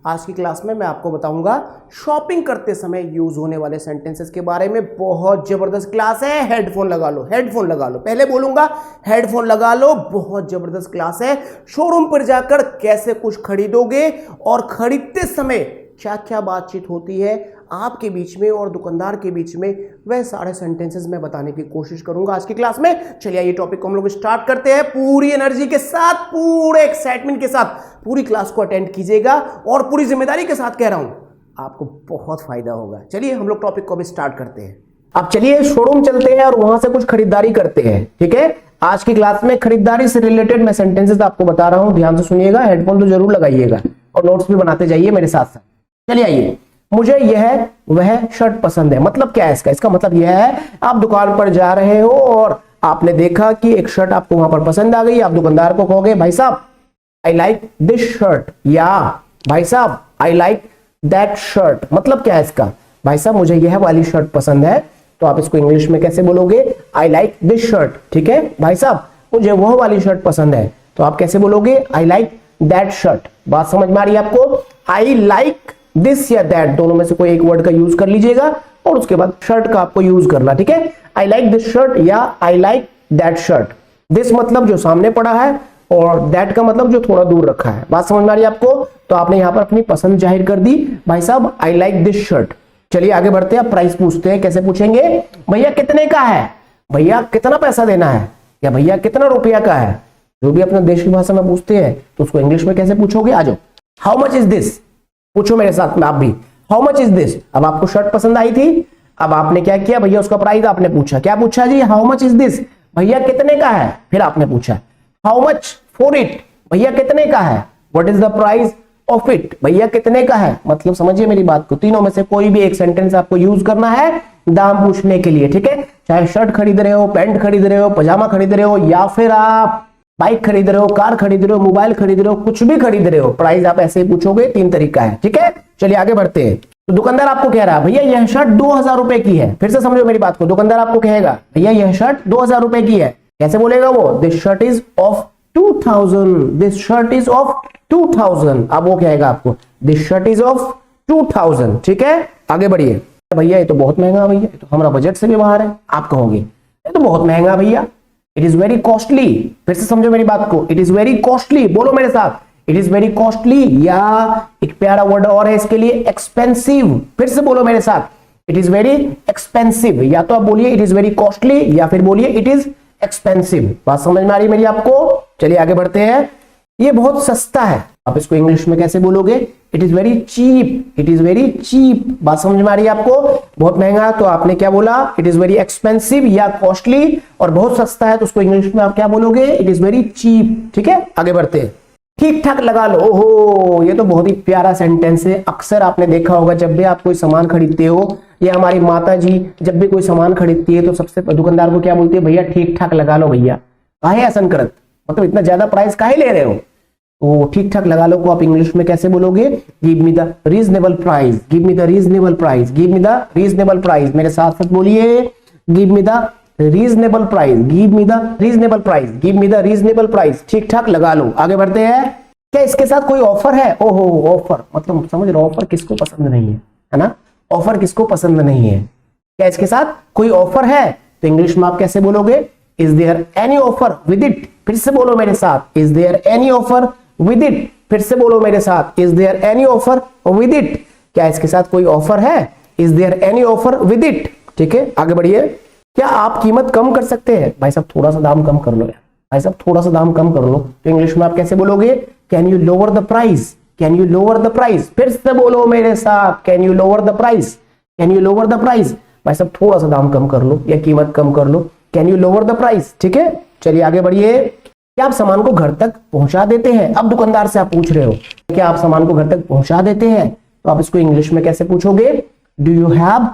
आज की क्लास में मैं आपको बताऊंगा शॉपिंग करते समय यूज होने वाले सेंटेंसेस के बारे में। बहुत जबरदस्त क्लास है, हेडफोन लगा लो, हेडफोन लगा लो। पहले बोलूंगा हेडफोन लगा लो। बहुत जबरदस्त क्लास है। शोरूम पर जाकर कैसे कुछ खरीदोगे और खरीदते समय क्या क्या बातचीत होती है आपके बीच में और दुकानदार के बीच में, वह सारे सेंटेंसेस मैं बताने की कोशिश करूंगा आज की क्लास में। चलिए ये टॉपिक को हम लोग स्टार्ट करते हैं। पूरी एनर्जी के साथ, पूरे एक्साइटमेंट के साथ पूरी क्लास को अटेंड कीजिएगा और पूरी जिम्मेदारी के साथ कह रहा हूं, आपको बहुत फायदा होगा। चलिए हम लोग टॉपिक को अभी स्टार्ट करते हैं। अब चलिए शोरूम चलते हैं और वहां से कुछ खरीदारी करते हैं। ठीक है, आज की क्लास में खरीदारी से रिलेटेड मैं सेंटेंसेस आपको बता रहा हूं, ध्यान से सुनिएगा, हेडफोन तो जरूर लगाइएगा और नोट्स भी बनाते जाइए मेरे साथ साथ। चलिए आइए, मुझे यह वह शर्ट पसंद है। मतलब क्या है इसका? इसका मतलब यह है आप दुकान पर जा रहे हो और आपने देखा कि एक शर्ट आपको वहां पर पसंद आ गई। आप दुकानदार को कहोगे भाई साहब आई लाइक दिस शर्ट, या भाई साहब आई लाइक दैट शर्ट। मतलब क्या है इसका? भाई साहब मुझे यह वाली शर्ट पसंद है, तो आप इसको इंग्लिश में कैसे बोलोगे? I like this shirt. ठीक है, भाई साहब मुझे वह वाली शर्ट पसंद है, तो आप कैसे बोलोगे? I like that shirt. बात समझ में आ रही है आपको? आई लाइक दिस या दैट, दोनों में से कोई एक वर्ड का यूज कर लीजिएगा और उसके बाद शर्ट का आपको यूज करना। ठीक है, आई लाइक दिस शर्ट या I like that shirt. This मतलब जो सामने पड़ा है और दैट का मतलब जो थोड़ा दूर रखा है। बात समझ में आ रही है आपको? तो आपने यहां पर अपनी पसंद जाहिर कर दी, भाई साहब आई लाइक दिस शर्ट। चलिए आगे बढ़ते हैं, प्राइस पूछते हैं। कैसे पूछेंगे? भैया कितने का है, भैया कितना पैसा देना है, या भैया कितना रुपया का है। जो भी अपने देश की भाषा में पूछते हैं तो उसको इंग्लिश में कैसे पूछोगे? आ जाओ। हाउ मच इज दिस, पूछो मेरे साथ में आप भी। How much is this. अब आपको शर्ट पसंद आई थी, अब आपने क्या किया? भैया उसका प्राइस आपने पूछा। क्या पूछा जी? हाउ मच इज दिस, भैया कितने का है। फिर आपने पूछा हाउ मच फॉर इट, भैया कितने का है। What is the price of it, भैया कितने का है। मतलब समझिए मेरी बात को, तीनों में से कोई भी एक सेंटेंस आपको यूज करना है दाम पूछने के लिए। ठीक है, चाहे शर्ट खरीद रहे हो, पैंट खरीद रहे हो, पजामा खरीद रहे हो, या फिर आप बाइक खरीद रहे हो, कार खरीद रहे हो, मोबाइल खरीद रहे हो, कुछ भी खरीद रहे हो, प्राइस आप ऐसे ही पूछोगे। तीन तरीका है। ठीक है, चलिए आगे बढ़ते हैं। तो दुकानदार आपको कह रहा है भैया यह शर्ट 2000 रुपए की है। फिर से समझो मेरी बात को, दुकानदार आपको कहेगा भैया यह शर्ट 2000 रुपए की है। कैसे बोलेगा वो? This shirt is of 2000, this shirt is of 2000। अब वो कहेगा आपको दिस शर्ट इज ऑफ 2000। ठीक है, आगे बढ़िए। भैया ये तो बहुत महंगा, भैया ये तो हमारा बजट से भी बाहर है। आप कहोगे ये तो बहुत महंगा भैया, इट इज वेरी कॉस्टली। फिर से समझो मेरी बात को, इट इज वेरी कॉस्टली। बोलो मेरे साथ, इट इज वेरी कॉस्टली। या एक प्यारा वर्ड और है इसके लिए, एक्सपेंसिव। फिर से बोलो मेरे साथ, इट इज वेरी एक्सपेंसिव। या तो आप बोलिए इट इज वेरी कॉस्टली या फिर बोलिए इट इज एक्सपेंसिव। बात समझ में आ रही है मेरी आपको? चलिए आगे बढ़ते हैं। ये बहुत सस्ता है, आप इसको इंग्लिश में कैसे बोलोगे? It is very cheap, it is very cheap. बात समझ में आ रही है आपको? बहुत महंगा तो आपने क्या बोला? इट इज वेरी एक्सपेंसिव या कॉस्टली। और बहुत सस्ता है तो उसको इंग्लिश में आप क्या बोलोगे? It is very cheap. ठीक है, आगे बढ़ते हैं। ठीक ठाक लगा लो। ओहो, ये तो बहुत ही प्यारा सेंटेंस है। अक्सर आपने देखा होगा जब भी आप कोई सामान खरीदते हो, या हमारी माता जी जब भी कोई सामान खरीदती है तो सबसे दुकानदार को क्या बोलती है? भैया ठीक ठाक लगा लो भैया। काहे ऐसा करत, मतलब इतना ज्यादा प्राइस काहे ले रहे हो? तो ठीक ठाक लगा लो को आप इंग्लिश में कैसे बोलोगे? Give me the reasonable price, give me the reasonable price, give me the reasonable price. मेरे साथ साथ बोलिए, give me the reasonable price, give me the reasonable price, give me the reasonable price. ठीक ठाक लगा लो। आगे बढ़ते हैं। क्या इसके साथ कोई ऑफर है? ओहो, ऑफर मतलब समझ लो, ऑफर किसको पसंद नहीं है ना? ऑफर किसको पसंद नहीं है? क्या इसके साथ कोई ऑफर है? तो इंग्लिश में आप कैसे बोलोगे? Is there any offer with it. फिर से बोलो मेरे साथ, is there any offer with it. फिर से बोलो मेरे साथ, is there any offer with it. क्या इसके साथ कोई ऑफर है? Is there any offer with it. ठीक है, आगे बढ़िए। क्या आप कीमत कम कर सकते हैं? भाई साहब थोड़ा सा दाम कम कर लो यार, भाई साहब थोड़ा सा दाम कम कर लो। तो इंग्लिश में आप कैसे बोलोगे? Can you lower the price, can you lower the price. फिर से बोलो मेरे साथ, can you lower the price, can you lower the price. भाई साहब थोड़ा सा दाम कम कर लो या कीमत कम कर लो, can you lower the price. ठीक है, चलिए आगे बढ़िए। क्या आप सामान को घर तक पहुंचा देते हैं? अब दुकानदार से आप पूछ रहे हो क्या आप सामान को घर तक पहुंचा देते हैं, तो आप इसको इंग्लिश में कैसे पूछोगे? Do you have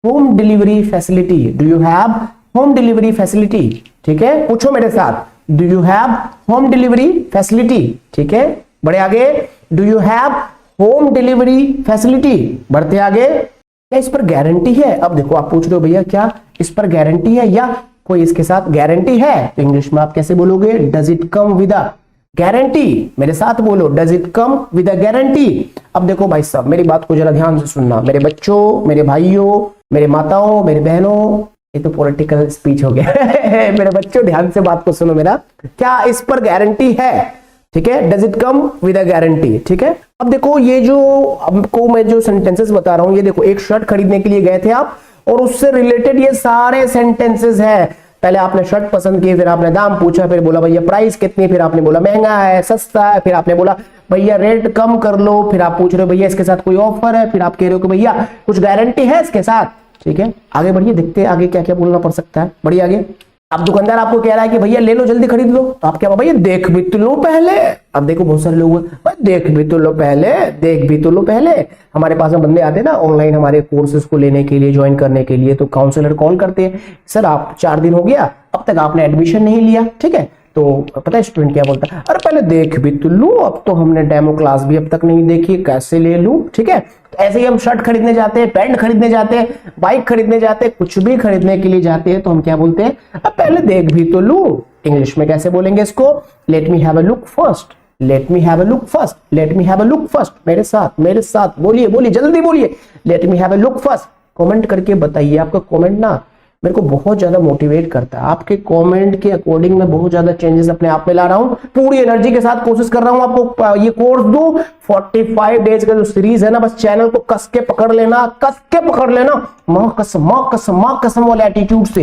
home delivery facility, do you have home delivery facility. ठीक है, पूछो मेरे साथ, do you have home delivery facility. ठीक है, बड़े आगे, do you have home delivery facility. बढ़ते आगे। क्या इस पर गारंटी है? अब देखो आप पूछ रहे हो भैया क्या इस पर गारंटी है या कोई इसके साथ गारंटी है, तो इंग्लिश में आप कैसे बोलोगे? Does it come with a guarantee, मेरे साथ बोलो, does it come with a guarantee. अब देखो भाई साहब, मेरी बात को जरा ध्यान से सुनना, मेरे बच्चों, मेरे भाइयों, मेरे माताओं, मेरे बहनों, ये तो पॉलिटिकल स्पीच हो गया मेरे बच्चों ध्यान से बात को सुनो मेरा, क्या इस पर गारंटी है? ठीक है, does it come with a guarantee. ठीक है, अब देखो ये जो आपको मैं जो सेंटेंसेस बता रहा हूं, ये देखो एक शर्ट खरीदने के लिए गए थे आप और उससे रिलेटेड ये सारे सेंटेंसेस है। पहले आपने शर्ट पसंद की, फिर आपने दाम पूछा, फिर बोला भैया प्राइस कितनी, फिर आपने बोला महंगा है, सस्ता है, फिर आपने बोला भैया रेट कम कर लो, फिर आप पूछ रहे हो भैया इसके साथ कोई ऑफर है, फिर आप कह रहे हो कि भैया कुछ गारंटी है इसके साथ। ठीक है, आगे बढ़िए, देखते हैं आगे क्या क्या बोलना पड़ सकता है। बढ़िए आगे। अब दुकानदार आपको कह रहा है कि भैया ले लो, जल्दी खरीद लो, तो आप क्या भैया देख भी तो लो पहले। अब देखो बहुत सारे लोग देख भी तो लो पहले, देख भी तो लो पहले। हमारे पास में बंदे आते हैं ना ऑनलाइन हमारे कोर्सेज को लेने के लिए, ज्वाइन करने के लिए, तो काउंसलर कॉल करते हैं, सर आप 4 दिन हो गया अब तक आपने एडमिशन नहीं लिया। ठीक है, तो पता है स्टूडेंट क्या बोलता है, अरे पहले देख भी तो लूं, अब तो हमने डेमो क्लास भी अब तक नहीं देखी, कैसे ले लूं। ठीक है, तो ऐसे ही हम शर्ट खरीदने जाते हैं, पैंट खरीदने जाते हैं, बाइक खरीदने जाते हैं, कुछ भी खरीदने के लिए जाते हैं तो हम क्या बोलते हैं, अब पहले देख भी तो लूं। इंग्लिश में कैसे बोलेंगे इसको, let me have a look first, let me have a look first, let me have a look first. मेरे साथ बोलिए, बोलिए जल्दी बोलिए, let me have a look first. Comment करके बताइए, आपका कमेंट ना मेरे को बहुत ज्यादा मोटिवेट करता है। आपके कमेंट के अकॉर्डिंग मैं बहुत ज्यादा चेंजेस अपने आप में ला रहा हूं, पूरी एनर्जी के साथ कोशिश कर रहा हूं आपको ये कोर्स दूं। 45 डेज का जो सीरीज है ना, बस चैनल को कस के पकड़ लेना, कस के पकड़ लेना, मां कसम वाले एटीट्यूड से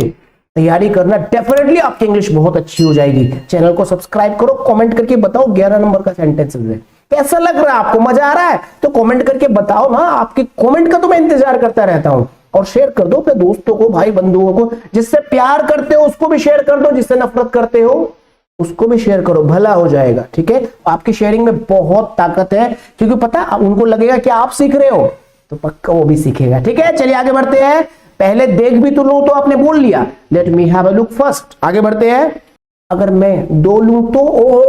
तैयारी करना, डेफिनेटली आपकी इंग्लिश बहुत अच्छी हो जाएगी। चैनल को सब्सक्राइब करो, कमेंट करके बताओ 11 नंबर का सेंटेंस है कैसा लग रहा है आपको, मजा आ रहा है तो कमेंट करके बताओ ना। आपके कमेंट का तो मैं इंतजार करता रहता हूं। और शेयर कर दो अपने दोस्तों को, भाई बंधुओं को, जिससे प्यार करते हो उसको भी शेयर कर दो, जिससे नफरत करते हो उसको भी शेयर करो, भला हो जाएगा। ठीक है, आपकी शेयरिंग में बहुत ताकत है, क्योंकि पता उनको लगेगा कि आप सीख रहे हो तो पक्का वो भी सीखेगा। ठीक है, चलिए आगे बढ़ते हैं। पहले देख भी तो लो, तो आपने बोल लिया, let me have a look first. आगे बढ़ते हैं, अगर मैं 2 लूं तो, ओ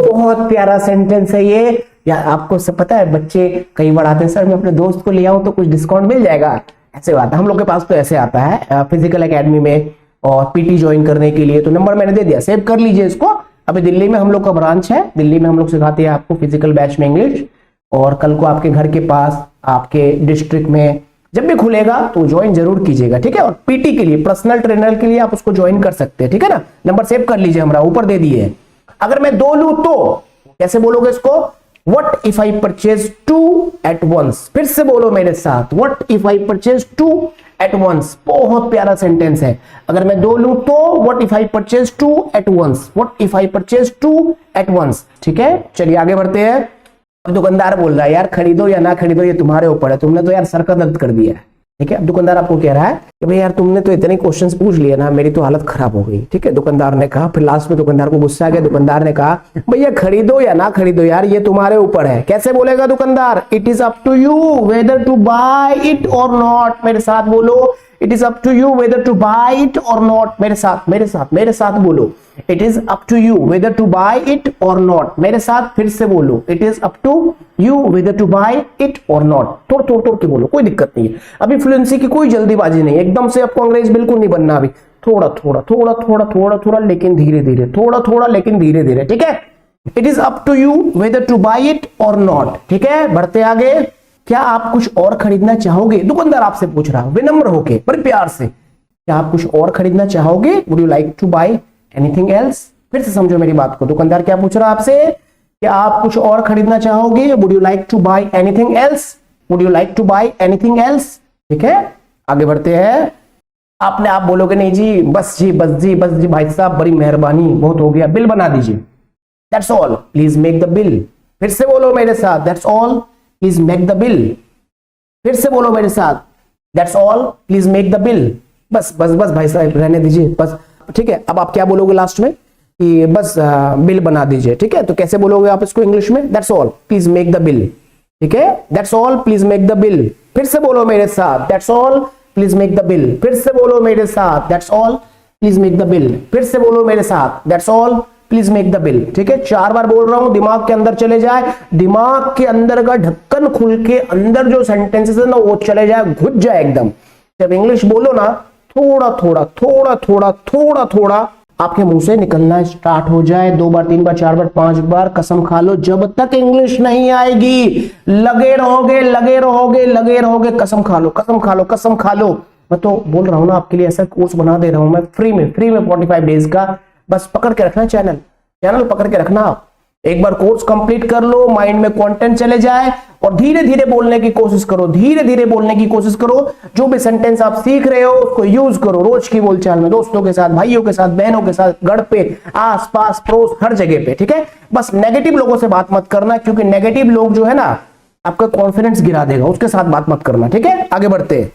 बहुत प्यारा सेंटेंस है ये। या आपको सब पता है, बच्चे कई बार आते हैं, सर मैं अपने दोस्त को ले आऊं तो कुछ डिस्काउंट मिल जाएगा, ऐसे बात है। हम लोग के पास तो ऐसे आता है फिजिकल एकेडमी में और पीटी ज्वाइन करने के लिए, तो नंबर मैंने दे दिया, सेव कर लीजिए इसको। अभी दिल्ली में हम लोग का ब्रांच है, दिल्ली में हम लोग सिखाते हैं आपको फिजिकल बैच में इंग्लिश, और कल को आपके घर के पास, आपके डिस्ट्रिक्ट में जब भी खुलेगा तो ज्वाइन जरूर कीजिएगा। ठीक है, और पीटी के लिए, पर्सनल ट्रेनर के लिए आप उसको ज्वाइन कर सकते हैं। ठीक है ना, नंबर सेव कर लीजिए, हमारा ऊपर दे दिए। अगर मैं 2 लूं तो कैसे बोलोगे इसको, What if I purchase 2 at once? फिर से बोलो मेरे साथ, What if I purchase 2 at once? बहुत प्यारा सेंटेंस है। अगर मैं 2 लूं तो What if I purchase 2 at once? What if I purchase 2 at once? ठीक है, चलिए आगे बढ़ते हैं। अब दुकानदार बोल रहा है, यार खरीदो या ना खरीदो ये तुम्हारे ऊपर है, तुमने तो यार सर का दर्द कर दिया है। ठीक है, अब दुकानदार आपको कह रहा है कि भाई यार तुमने तो इतने क्वेश्चंस पूछ लिए ना, मेरी तो हालत खराब हो गई। ठीक है, दुकानदार ने कहा, फिर लास्ट में दुकानदार को गुस्सा आ गया, दुकानदार ने कहा भैया खरीदो या ना खरीदो यार ये तुम्हारे ऊपर है। कैसे बोलेगा दुकानदार, it is up to you whether to buy it or not. मेरे साथ बोलो, it is up to you whether to buy it or not. मेरे साथ बोलो, it is up to you whether to buy it or not. मेरे साथ फिर से बोलो, it is up to you whether to buy it or not. तोड़ के बोलो, कोई दिक्कत नहीं है, अभी फ्लुएंसी की कोई जल्दीबाजी नहीं है, एकदम से आपको अंग्रेज बिल्कुल नहीं बनना अभी, थोड़ा लेकिन धीरे धीरे, थोड़ा लेकिन धीरे धीरे। ठीक है, it is up to you whether to buy it or not. ठीक है, बढ़ते आगे। क्या आप कुछ और खरीदना चाहोगे, दुकानदार आपसे पूछ रहा है विनम्र होके, बड़े प्यार से, क्या आप कुछ और खरीदना चाहोगे, would you like to buy anything else. फिर से समझो मेरी बात को, दुकानदार क्या पूछ रहा है आपसे, क्या आप कुछ और खरीदना चाहोगे, would you like to buy anything else, would you like to buy anything else. ठीक है, आगे बढ़ते हैं। आप बोलोगे नहीं जी बस जी भाई साहब बड़ी मेहरबानी, बहुत हो गया, बिल बना दीजिए, that's all please make the bill. फिर से बोलो मेरे साथ, that's all please make the bill. फिर से बोलो मेरे साथ, that's all please make the bill. बस भाई साहब रहने दीजिए बस। ठीक है, अब आप क्या बोलोगे लास्ट में कि बस बिल बना दीजिए। ठीक है, तो कैसे बोलोगे आप इसको इंग्लिश में, that's all please make the bill. ठीक है, that's all please make the bill. फिर से बोलो मेरे साथ, that's all please make the bill. फिर से बोलो मेरे साथ, that's all please make the bill. फिर से बोलो मेरे साथ, that's all please make the bill. ठीक है, 4 बार बोल रहा हूं, दिमाग के अंदर चले जाए, दिमाग के अंदर का ढक्कन खुल के अंदर जो सेंटेंसेस है ना वो चले जाए, घुस जाए एकदम। जब इंग्लिश बोलो ना, थोड़ा आपके मुंह से निकलना स्टार्ट हो जाए 2 बार 3 बार 4 बार 5 बार, कसम खा लो जब तक इंग्लिश नहीं आएगी लगे रहोगे लगे रहोगे लगे रहोगे। कसम खा लो कसम खा लो कसम खा लो। मैं तो बोल रहा हूं ना आपके लिए ऐसा कोर्स बना दे रहा हूं मैं फ्री में 45 डेज का। बस पकड़ के रखना चैनल पकड़ के रखना। आप एक बार कोर्स कंप्लीट कर लो, माइंड में कंटेंट चले जाए और धीरे धीरे बोलने की कोशिश करो, धीरे धीरे बोलने की कोशिश करो। जो भी सेंटेंस आप सीख रहे हो उसको यूज करो रोज की बोलचाल में, दोस्तों के साथ, भाइयों के साथ, बहनों के साथ, घर पे, आस पास, पड़ोस, हर जगह पे। ठीक है, बस नेगेटिव लोगों से बात मत करना, क्योंकि नेगेटिव लोग जो है ना आपका कॉन्फिडेंस गिरा देगा, उसके साथ बात मत करना। ठीक है, आगे बढ़ते हैं।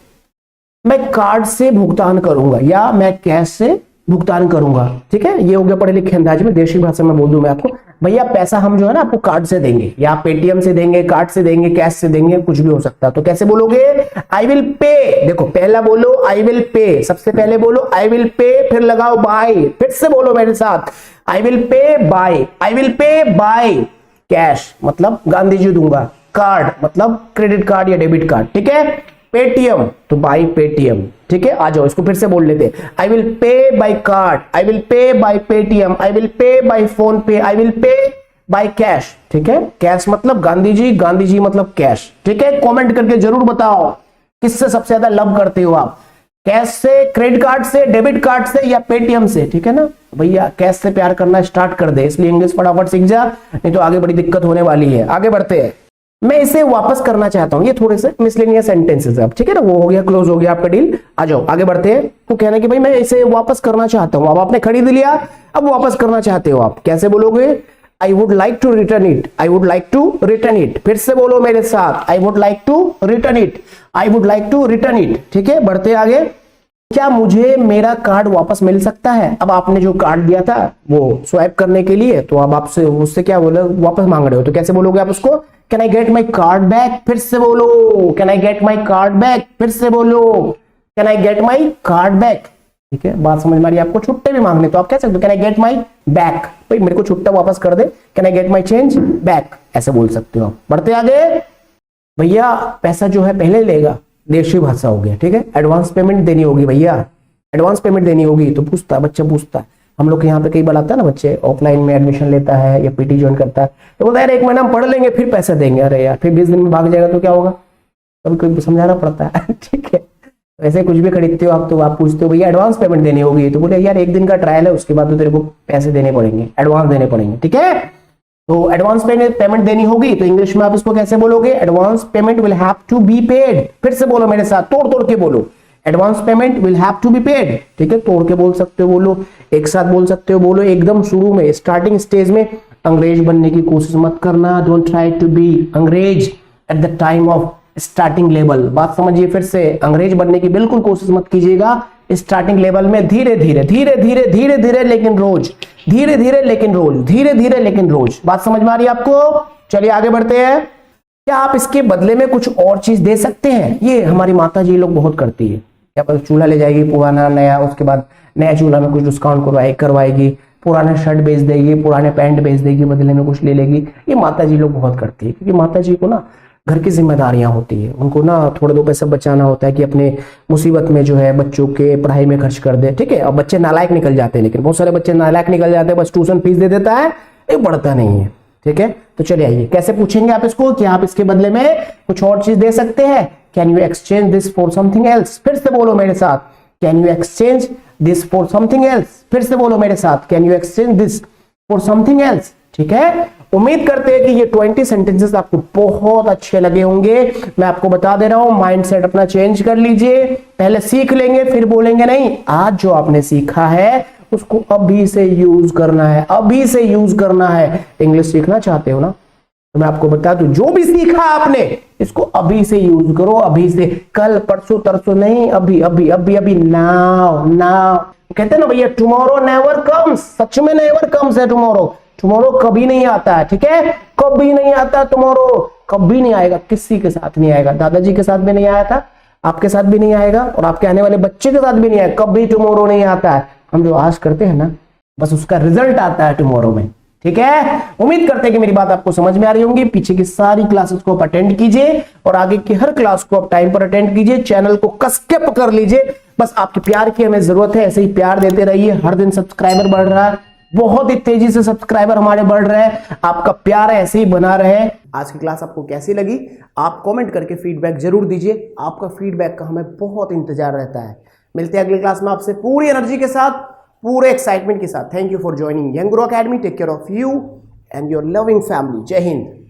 मैं कार्ड से भुगतान करूंगा या मैं कैश से भुगतान करूंगा। ठीक है, ये हो गया पढ़े लिखे अंदाज में, देशी भाषा में बोल दूं मैं आपको, भैया पैसा हम जो है ना आपको कार्ड से देंगे, या पेटीएम से देंगे, कार्ड से देंगे, कैश से देंगे, कुछ भी हो सकता है। तो कैसे बोलोगे? आई विल पे। देखो पहला बोलो आई विल पे, सबसे पहले बोलो आई विल पे, फिर लगाओ बाय, फिर से बोलो मेरे साथ, I will pay by, I will pay by cash मतलब गांधी जी दूंगा, कार्ड मतलब क्रेडिट कार्ड या डेबिट कार्ड। ठीक है, पेटीएम तो बाय पेटीएम। ठीक है, आ जाओ इसको फिर से बोल लेते हैं, I will pay by card, I will pay by Paytm, I will pay by PhonePe, I will pay by cash. ठीक है, कैश मतलब गांधी जी, गांधी जी मतलब कैश। ठीक है, कमेंट करके जरूर बताओ किससे सबसे ज्यादा लव करते हो आप, कैश से, क्रेडिट कार्ड से, डेबिट कार्ड से या पेटीएम से। ठीक है ना भैया, कैश से प्यार करना स्टार्ट कर दे, इसलिए इंग्लिश फटाफट सीख जा, नहीं तो आगे बड़ी दिक्कत होने वाली है। आगे बढ़ते हैं। मैं इसे वापस करना चाहता हूं, ये थोड़े से मिसलेनियस सेंटेंसेस अब। ठीक है ना, वो हो गया, क्लोज हो गया आपका डील। आ जाओ आगे बढ़ते हैं। तो कहना कि भाई मैं इसे वापस करना चाहता हूं, अब आपने खरीद लिया, अब वापस करना चाहते हो आप, कैसे बोलोगे? I would like to return it, I would like to return it. फिर से बोलो मेरे साथ, I would like to return it, I would like to return it. ठीक है, बढ़ते आगे। क्या मुझे मेरा कार्ड वापस मिल सकता है? अब आपने जो कार्ड दिया था वो स्वाइप करने के लिए, तो अब आपसे उससे क्या बोलो, वापस मांग रहे हो, तो कैसे बोलोगे आप उसको? Can I get my card back? फिर से बोलो, can I get my card back? फिर से बोलो, can I get my card back? ठीक है, बात समझ में आ रही है आपको? छुट्टे भी मांगने तो आप कह सकते हो can I get my back, भाई मेरे को छुट्टा वापस कर दे, can I get my change back, ऐसे बोल सकते हो। बढ़ते आगे। भैया पैसा जो है पहले लेगा, देशी भाषा हो गया। ठीक है, एडवांस पेमेंट देनी होगी भैया, एडवांस पेमेंट देनी होगी। तो पूछता बच्चा, पूछता है, हम लोग के यहाँ पे कई बार आता है ना, बच्चे ऑफलाइन में एडमिशन लेता है या पीटी ज्वाइन करता है, तो बोलता है यार 1 महीना हम पढ़ लेंगे फिर पैसे देंगे। अरे यार फिर 20 दिन में भाग जाएगा तो क्या होगा? कभी कोई समझाना पड़ता है। ठीक है, वैसे कुछ भी खरीदते हो आप तो आप पूछते हो भैया एडवांस पेमेंट देनी होगी, तो बोले यार 1 दिन का ट्रायल है, उसके बाद तो तेरे को पैसे देने पड़ेंगे, एडवांस देने पड़ेंगे। ठीक है, तो एडवांस पेमेंट देनी होगी, तो इंग्लिश में आप इसको कैसे बोलोगे? Advance payment will have to be paid. फिर से बोलो मेरे साथ, तोड़ तोड़ के बोलो, advance payment will have to be paid. ठीक है, तोड़ के बोल सकते हो, बोलो एक साथ बोल सकते हो, बोलो एकदम शुरू में स्टार्टिंग स्टेज में। अंग्रेज बनने की कोशिश मत करना, डोंट ट्राई टू बी अंग्रेज at the time of starting level. बात समझिए फिर से, अंग्रेज बनने की बिल्कुल कोशिश मत कीजिएगा स्टार्टिंग लेवल में। धीरे धीरे धीरे धीरे धीरे धीरे लेकिन रोज, धीरे धीरे लेकिन रोज, धीरे धीरे लेकिन रोज। बात समझ में आ रही है आपको? चलिए आगे बढ़ते हैं। क्या आप इसके बदले में कुछ और चीज दे सकते हैं? ये हमारी माता जी लोग बहुत करती है, क्या पता चूल्हा ले जाएगी पुराना नया, उसके बाद नया चूल्हा में कुछ डिस्काउंट करवाएगी, पुराना शर्ट बेच देगी, पुराने पैंट बेच देगी, बदले में कुछ ले लेगी। ये माता जी लोग बहुत करती है, क्योंकि माता जी को ना घर की जिम्मेदारियां होती है, उनको ना थोड़े दो पैसा बचाना होता है कि अपने मुसीबत में जो है बच्चों के पढ़ाई में खर्च कर दे। ठीक है, अब बच्चे नालायक निकल जाते हैं, लेकिन बहुत सारे बच्चे नालायक निकल जाते हैं, बस ट्यूशन फीस दे देता है, ये बढ़ता नहीं है। ठीक है, तो चलिए आइए, कैसे पूछेंगे आप इसको कि आप इसके बदले में कुछ और चीज दे सकते हैं? Can you exchange this for something else? फिर से बोलो मेरे साथ, can you exchange this for something else? फिर से बोलो मेरे साथ, can you exchange this for something else? ठीक है, उम्मीद करते हैं कि ये 20 सेंटेंसेस आपको बहुत अच्छे लगे होंगे। मैं आपको बता दे रहा हूं, माइंडसेट अपना चेंज कर लीजिए, पहले सीख लेंगे फिर बोलेंगे नहीं। आज जो आपने सीखा है उसको अभी से यूज करना है, अभी से यूज करना है। इंग्लिश सीखना चाहते हो ना, तो मैं आपको बता दूं, जो भी सीखा आपने इसको अभी से यूज करो, अभी से, कल परसों तरसों नहीं, अभी अभी अभी अभी, नाउ नाउ। कहते हैं ना भैया, टुमारो नेवर कम्स, सच में नेवर कम्स है टुमारो, टुमारो कभी नहीं आता है। ठीक है, कभी नहीं आता टुमारो, कभी नहीं आएगा, किसी के साथ नहीं आएगा, दादाजी के साथ भी नहीं आया था, आपके साथ भी नहीं आएगा, और आपके आने वाले बच्चे के साथ भी नहीं आएगा, कभी टुमारो नहीं आता है। हम जो आज करते हैं ना, बस उसका रिजल्ट आता है टुमारो में। ठीक है, उम्मीद करते हैं कि मेरी बात आपको समझ में आ रही होंगी। पीछे की सारी क्लासेस को आप अटेंड कीजिए और आगे की हर क्लास को आप टाइम पर अटेंड कीजिए, चैनल को कस के पकड़ लीजिए। बस आपके प्यार की हमें जरूरत है, ऐसे ही प्यार देते रहिए। हर दिन सब्सक्राइबर बढ़ रहा है, बहुत ही तेजी से सब्सक्राइबर हमारे बढ़ रहे हैं। आपका प्यार ऐसे ही बना रहे। आज की क्लास आपको कैसी लगी आप कमेंट करके फीडबैक जरूर दीजिए। आपका फीडबैक का हमें बहुत इंतजार रहता है। मिलते हैं अगली क्लास में आपसे पूरी एनर्जी के साथ, पूरे एक्साइटमेंट के साथ। Thank you for joining Young Grow Academy. Take care of you and your loving family. जय हिंद।